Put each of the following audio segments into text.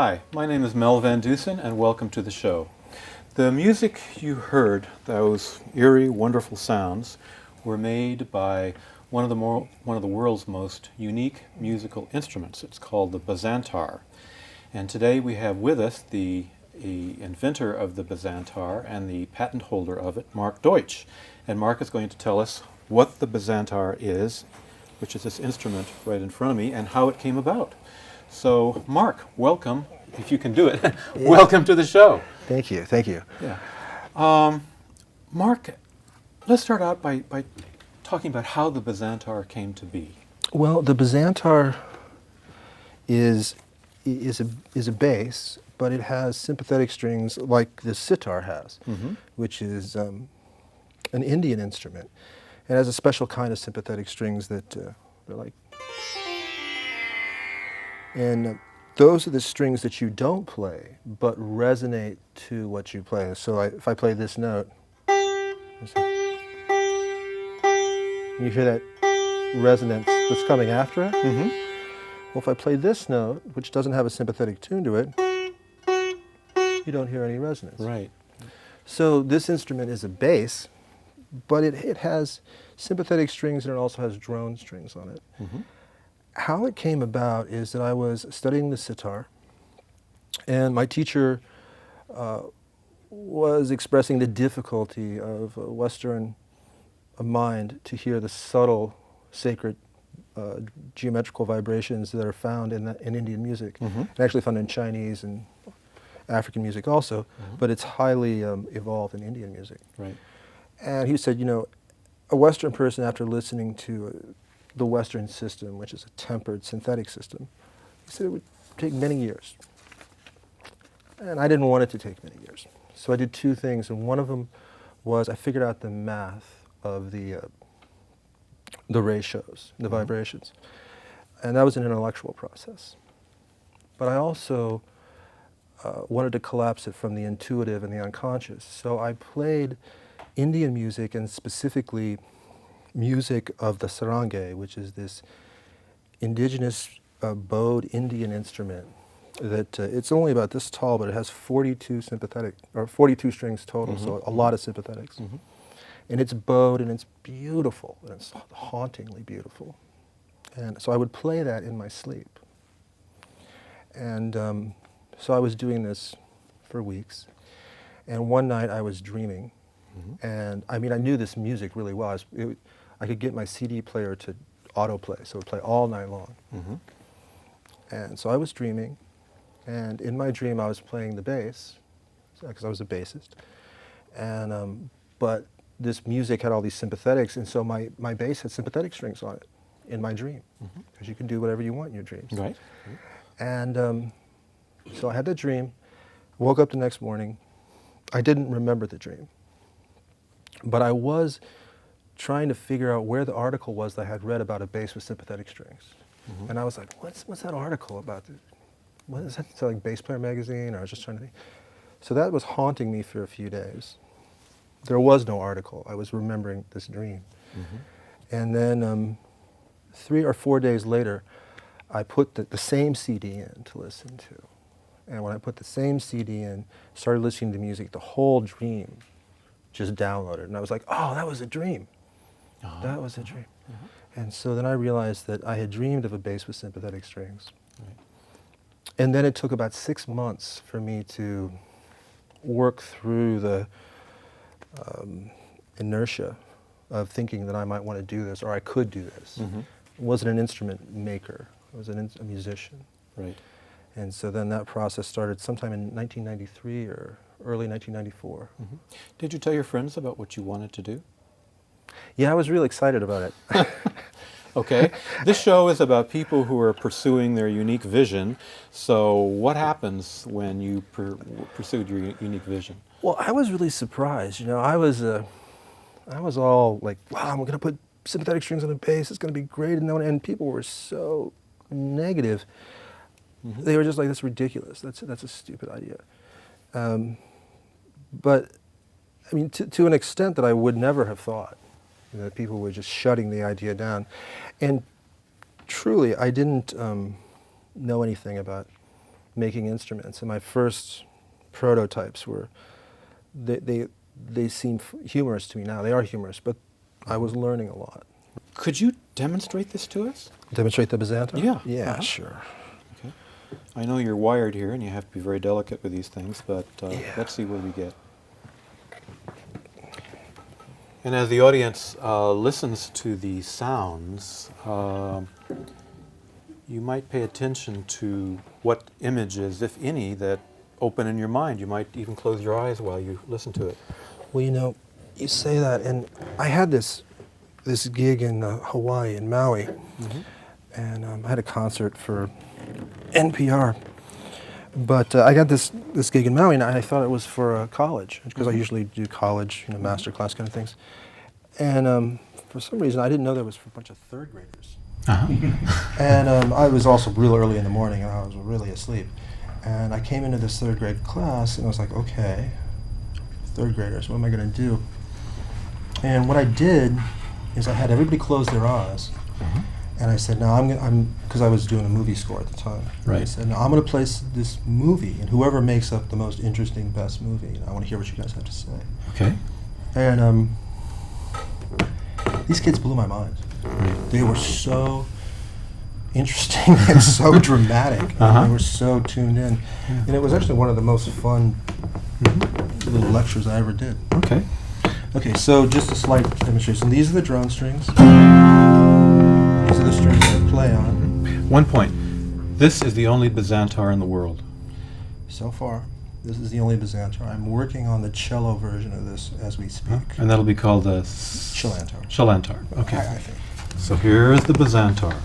Hi, my name is Mel Van Dusen, and welcome to the show. The music you heard, those eerie, wonderful sounds, were made by one of the world's most unique musical instruments. It's called the Bazantar. And today we have with us the inventor of the Bazantar and the patent holder of it, Mark Deutsch. And Mark is going to tell us what the Bazantar is, which is this instrument right in front of me, and how it came about. So, Mark, welcome, if you can do it. Welcome to the show. Thank you, thank you. Yeah. Mark, let's start out by talking about how the Bazantar came to be. Well, the Bazantar is a bass, but it has sympathetic strings like the sitar has, which is an Indian instrument. It has a special kind of sympathetic strings that they're like. And those are the strings that you don't play, but resonate to what you play. So if I play this note, you hear that resonance that's coming after it? Well, if I play this note, which doesn't have a sympathetic tune to it, you don't hear any resonance. Right. So this instrument is a bass, but it has sympathetic strings and it also has drone strings on it. How it came about is that I was studying the sitar, and my teacher was expressing the difficulty of a Western mind to hear the subtle, sacred, geometrical vibrations that are found in Indian music, and actually found in Chinese and African music also, but it's highly evolved in Indian music. Right. And he said, you know, a Western person, after listening to the Western system, which is a tempered synthetic system, he said it would take many years. And I didn't want it to take many years. So I did two things, and one of them was I figured out the math of the ratios, the vibrations. And that was an intellectual process. But I also wanted to collapse it from the intuitive and the unconscious. So I played Indian music, and specifically music of the sarangi, which is this indigenous bowed Indian instrument that it's only about this tall, but it has 42 strings total, so a lot of sympathetics. And it's bowed, and it's beautiful, and it's hauntingly beautiful. And so I would play that in my sleep. And so I was doing this for weeks. And one night I was dreaming. And I mean, I knew this music really well. I could get my CD player to autoplay, so it would play all night long. And so I was dreaming, and in my dream I was playing the bass, because I was a bassist. And but this music had all these sympathetics, and so my bass had sympathetic strings on it in my dream, because you can do whatever you want in your dreams. Right. And so I had that dream, woke up the next morning. I didn't remember the dream, but I was trying to figure out where the article was that I had read about a bass with sympathetic strings. And I was like, what's that article about? What is that? It's like Bass Player magazine? Or I was just trying to think. So that was haunting me for a few days. There was no article. I was remembering this dream. And then 3 or 4 days later, I put the same CD in to listen to. And when I put the same CD in, started listening to music, the whole dream just downloaded. And I was like, oh, that was a dream. That was a dream. And so then I realized that I had dreamed of a bass with sympathetic strings. And then it took about 6 months for me to work through the inertia of thinking that I might want to do this, or I could do this. I wasn't an instrument maker. I was a musician. Right. And so then that process started sometime in 1993 or early 1994. Did you tell your friends about what you wanted to do? Yeah, I was really excited about it. Okay. This show is about people who are pursuing their unique vision. So what happens when you pursued your unique vision? Well, I was really surprised. You know, I was all like, wow, I'm going to put sympathetic strings on the bass. It's going to be great. And people were so negative. They were just like, that's ridiculous. That's a stupid idea. But, I mean, to an extent that I would never have thought. That people were just shutting the idea down. And truly, I didn't know anything about making instruments, and my first prototypes were, they seem humorous to me now. They are humorous, but I was learning a lot. Could you demonstrate this to us? Demonstrate the Bazantar? Yeah. Yeah, sure. Okay. I know you're wired here, and you have to be very delicate with these things, but Yeah. let's see what we get. And as the audience listens to the sounds, you might pay attention to what images, if any, that open in your mind. You might even close your eyes while you listen to it. Well, you know, you say that, and I had this gig in Hawaii, in Maui, and I had a concert for NPR. But I got this gig in Maui, and I thought it was for college, because I usually do college, you know, master class kind of things. And for some reason, I didn't know that was for a bunch of third graders. And I was also real early in the morning, and I was really asleep. And I came into this third grade class, and I was like, okay, third graders, what am I going to do? And what I did is I had everybody close their eyes. And I said, now because I was doing a movie score at the time. Right. I said, now I'm going to play this movie, and whoever makes up the most interesting, best movie, I want to hear what you guys have to say. Okay. And these kids blew my mind. They were so interesting and so dramatic. And they were so tuned in. And it was actually one of the most fun little lectures I ever did. Okay. Okay, so just a slight demonstration. These are the drone strings. These are the strings I play on. One point. This is the only Bazantar in the world. So far, this is the only Bazantar. I'm working on the cello version of this as we speak. And that'll be called the Chelantar. Chelantar. Okay. I think. So here's the Bazantar.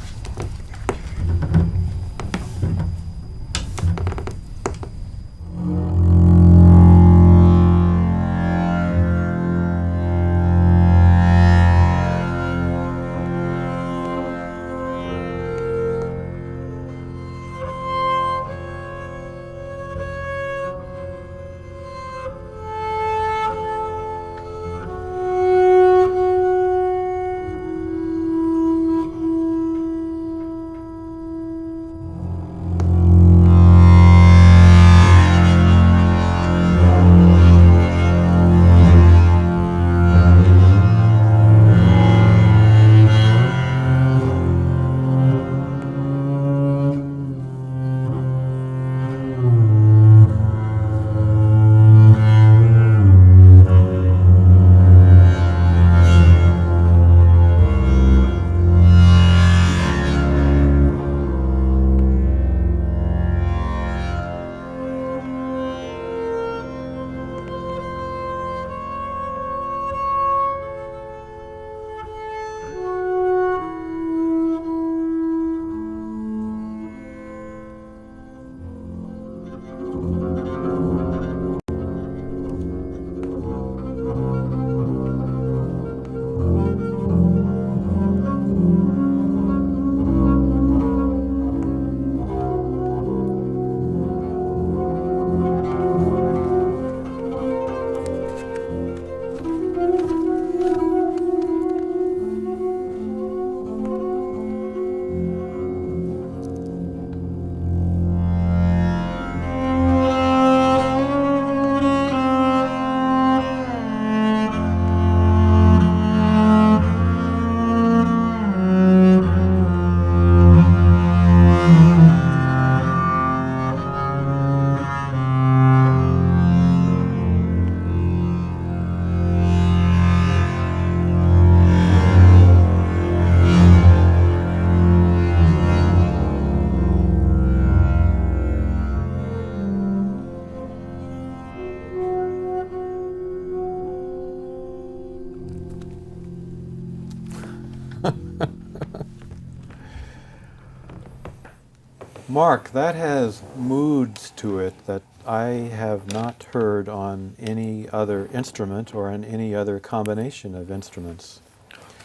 Mark, that has moods to it that I have not heard on any other instrument or on any other combination of instruments.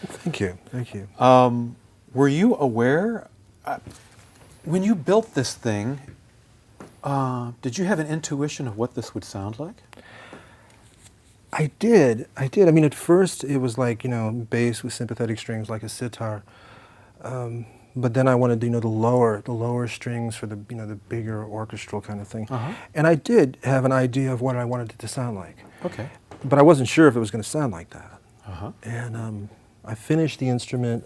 Thank you. Thank you. Were you aware, when you built this thing, did you have an intuition of what this would sound like? I did. I mean, at first it was like, you know, bass with sympathetic strings like a sitar. but then I wanted to, the lower strings for the, the bigger orchestral kind of thing. Uh-huh. And I did have an idea of what I wanted it to sound like. Okay. But I wasn't sure if it was going to sound like that. Uh-huh. And I finished the instrument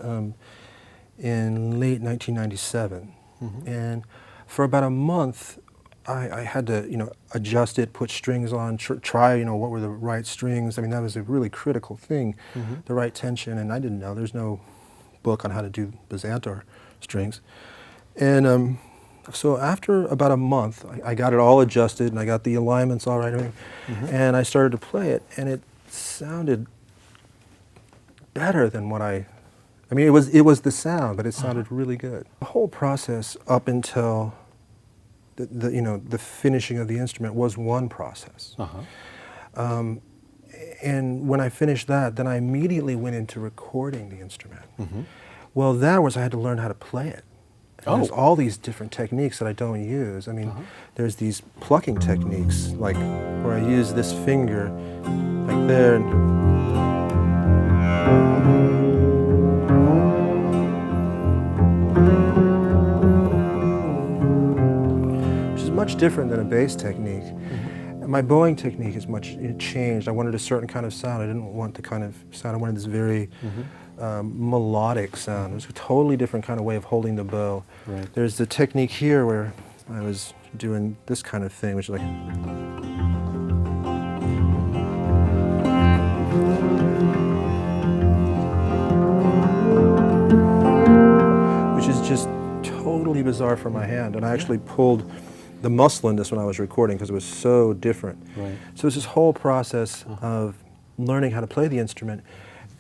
in late 1997. Mm-hmm. And for about a month, I had to, adjust it, put strings on, try, what were the right strings. I mean, that was a really critical thing, Mm-hmm. the right tension. And I didn't know. There's no book on how to do Bazantar strings. And so after about a month, I got it all adjusted, and I got the alignments all right, Mm-hmm. and I started to play it, and it sounded better than what I mean, it was the sound, but it sounded really good. The whole process up until the finishing of the instrument was one process. Uh-huh. And when I finished that, then I immediately went into recording the instrument. Mm-hmm. Well, that was I had to learn how to play it. And there's all these different techniques that I don't use. I mean, there's these plucking techniques, like where I use this finger, like there, which is much different than a bass technique. And my bowing technique is it changed. I wanted a certain kind of sound. I didn't want the kind of sound. I wanted this very melodic sound. It was a totally different kind of way of holding the bow. Right. There's the technique here where I was doing this kind of thing, which is like, which is just totally bizarre for my hand. And I actually pulled the muscle in this when I was recording because it was so different. Right. So it's this whole process of learning how to play the instrument.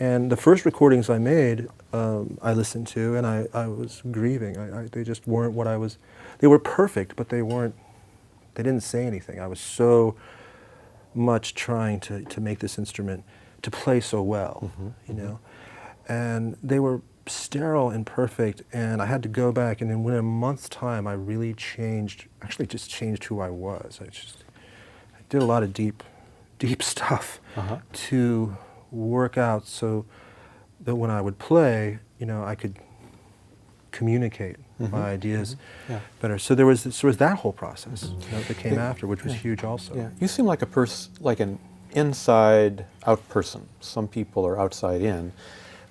And the first recordings I made, I listened to, and I was grieving. They just weren't what I was. They were perfect, but they didn't say anything. I was so much trying to make this instrument to play so well, And they were sterile and perfect, and I had to go back, and then within a month's time, I really changed who I was. I did a lot of deep stuff to work out so that when I would play, I could communicate my ideas better. So there was that whole process that came after, which was huge also. Yeah. You seem like an inside-out person. Some people are outside in,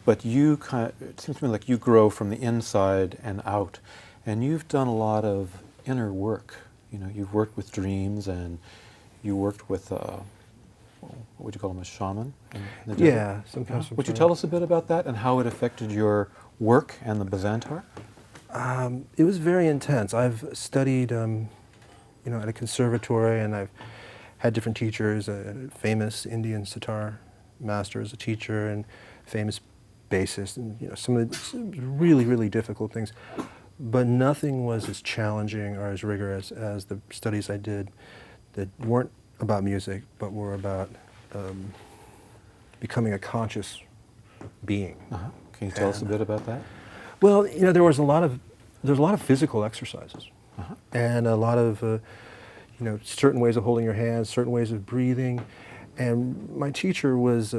but it seems to me like you grow from the inside and out, and you've done a lot of inner work. You've worked with dreams, and you worked with what would you call him, a shaman? Yeah, sometimes. Would you tell us a bit about that and how it affected your work and the Bazantar? It was very intense. I've studied, at a conservatory, and I've had different teachers, a famous Indian sitar master as a teacher, and famous bassist, and some of the really, really difficult things. But nothing was as challenging or as rigorous as the studies I did that weren't about music, but were about becoming a conscious being. Can you tell us a bit about that? Well, there was a lot of physical exercises, and a lot of certain ways of holding your hands, certain ways of breathing, and my teacher was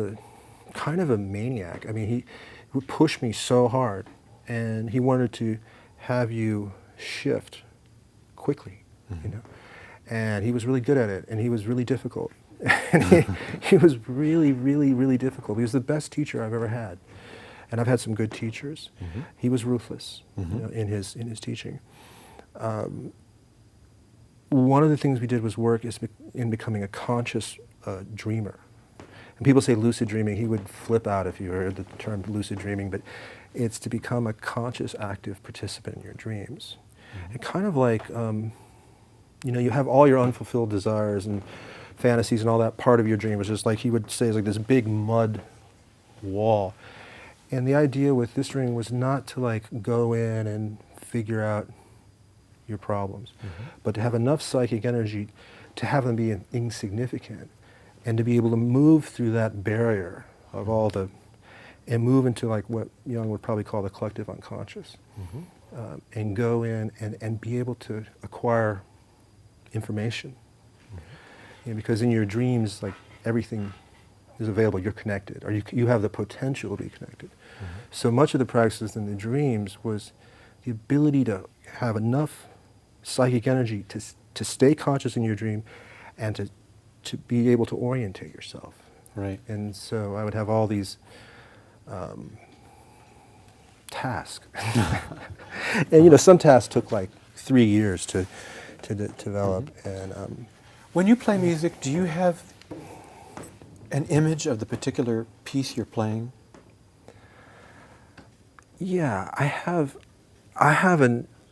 kind of a maniac. I mean, he would push me so hard, and he wanted to have you shift quickly, and he was really good at it, and he was really difficult. And he was really, really, really difficult. He was the best teacher I've ever had. And I've had some good teachers. He was ruthless in his teaching. One of the things we did was work in becoming a conscious dreamer. And people say lucid dreaming. He would flip out if you heard the term lucid dreaming, but it's to become a conscious, active participant in your dreams. And kind of like, you have all your unfulfilled desires and fantasies and all that part of your dream. It's just like he would say, it's like this big mud wall. And the idea with this dream was not to go in and figure out your problems, but to have enough psychic energy to have them be insignificant, and to be able to move through that barrier of all and move into what Jung would probably call the collective unconscious, and go in and be able to acquire information. Because in your dreams, everything is available, you're connected, or you have the potential to be connected. So much of the practices in the dreams was the ability to have enough psychic energy to stay conscious in your dream and to be able to orientate yourself. Right. And so I would have all these tasks. And, you know, some tasks took like 3 years to develop. And when you play music, do you have an image of the particular piece you're playing? yeah, I have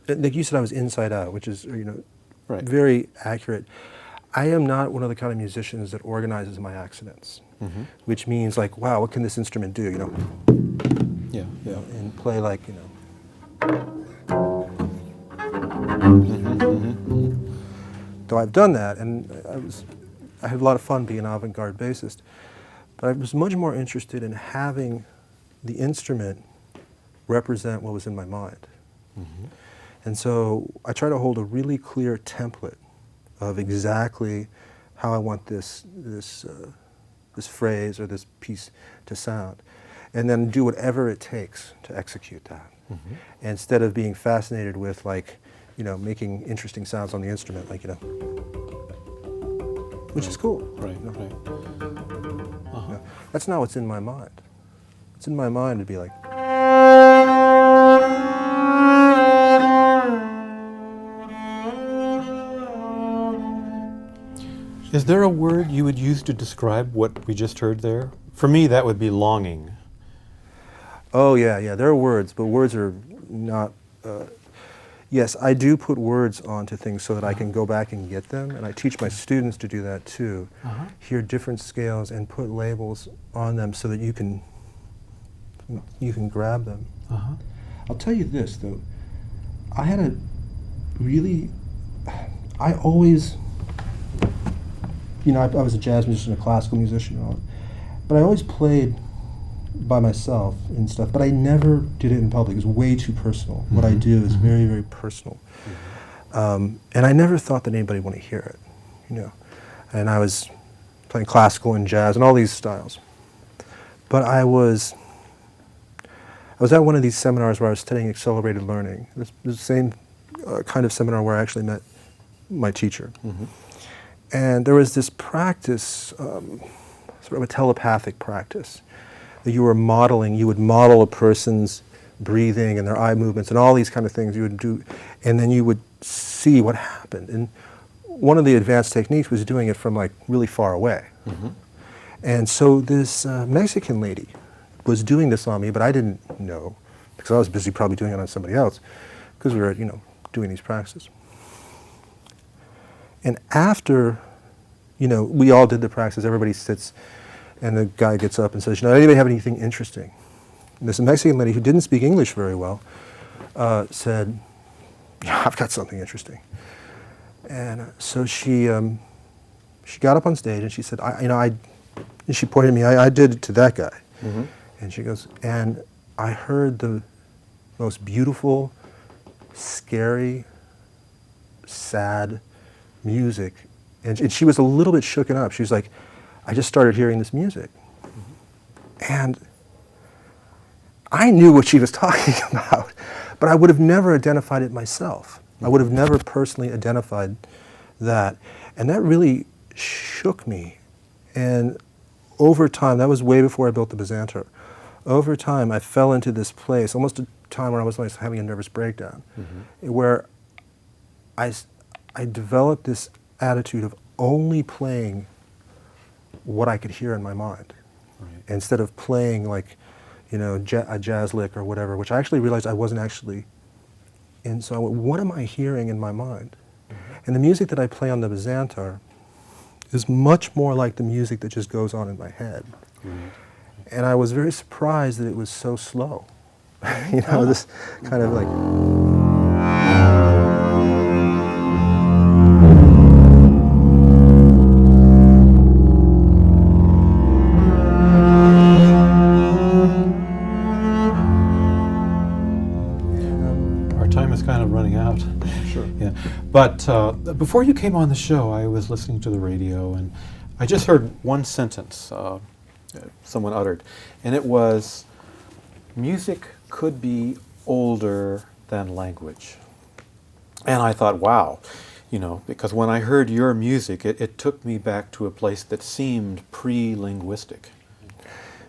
like you said, I was inside out, which is, you know, Right. very accurate. I am not one of the kind of musicians that organizes my accidents, which means like, wow, what can this instrument do? You know, Yeah. Yeah. and play like, you know. Though I've done that, and I had a lot of fun being an avant-garde bassist, but I was much more interested in having the instrument represent what was in my mind. And so I try to hold a really clear template of exactly how I want this phrase or this piece to sound, and then do whatever it takes to execute that. Instead of being fascinated with, like, you know, making interesting sounds on the instrument, like, you know, which is cool. Right. You know? Right. You know, that's not what's in my mind. What's in my mind would be like, Is there a word you would use to describe what we just heard there? For me, that would be longing. oh yeah, yeah, there are words, but words are not, yes, I do put words onto things so that I can go back and get them, and I teach my students to do that too. Hear different scales and put labels on them so that you can grab them. I'll tell you this though, I had a really, I always, you know, I was a jazz musician, a classical musician, and all, but I always played by myself and stuff, but I never did it in public. It was way too personal. What I do is very, very personal. And I never thought that anybody would want to hear it, you know. And I was playing classical and jazz and all these styles. But I was at one of these seminars where I was studying accelerated learning. It was the same kind of seminar where I actually met my teacher. And there was this practice, sort of a telepathic practice, that you were modeling. You would model a person's breathing and their eye movements and all these kind of things you would do, and then you would see what happened. And one of the advanced techniques was doing it from like really far away. And so this Mexican lady was doing this on me, but I didn't know, because I was busy probably doing it on somebody else, because we were, you know, doing these practices. And after, you know, we all did the practice, everybody sits, and the guy gets up and says, you know, anybody have anything interesting? And this Mexican lady who didn't speak English very well said, yeah, I've got something interesting. And so she got up on stage and she said, and she pointed at me, I did it to that guy. And she goes, and I heard the most beautiful, scary, sad music. And she was a little bit shooken up. She was like, I just started hearing this music. And I knew what she was talking about, but I would have never identified it myself. I would have never personally identified that. And that really shook me. And over time, that was way before I built the Bazantar. Over time, I fell into this place, almost a time where I was like having a nervous breakdown, where I developed this attitude of only playing what I could hear in my mind, instead of playing like, you know, a jazz lick or whatever, which I actually realized I wasn't actually. And so I went, what am I hearing in my mind? And the music that I play on the Bazantar is much more like the music that just goes on in my head. And I was very surprised that it was so slow. You know, this kind of like. Our time is kind of running out. Sure. Yeah. But before you came on the show, I was listening to the radio, and I just heard one sentence someone uttered, and it was, music could be older than language. And I thought, wow, you know, because when I heard your music, it took me back to a place that seemed pre-linguistic.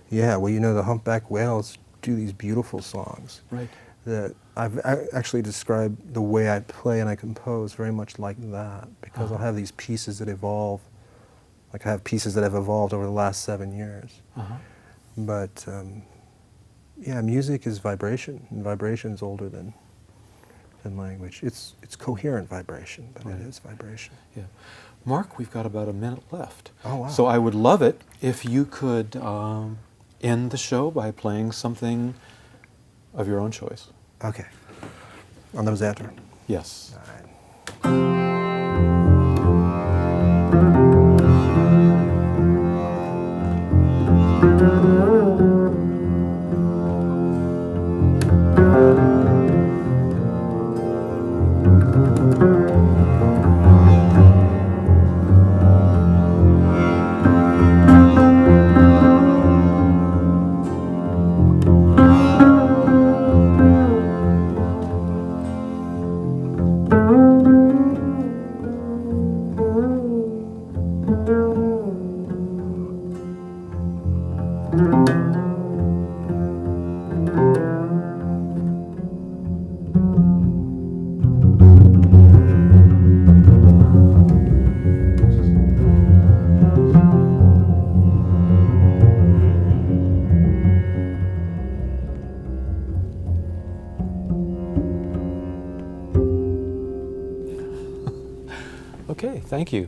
Yeah, well, you know, the humpback whales do these beautiful songs. Right. That I actually describe the way I play and I compose very much like that, because I'll have these pieces that evolve. Like I have pieces that have evolved over the last 7 years. But yeah, music is vibration, and vibration is older than language. It's coherent vibration, but it is vibration. Yeah. Mark, we've got about a minute left. Oh, wow. So I would love it if you could end the show by playing something of your own choice. Okay. On the Bazantar. Yes. All right. Okay, thank you.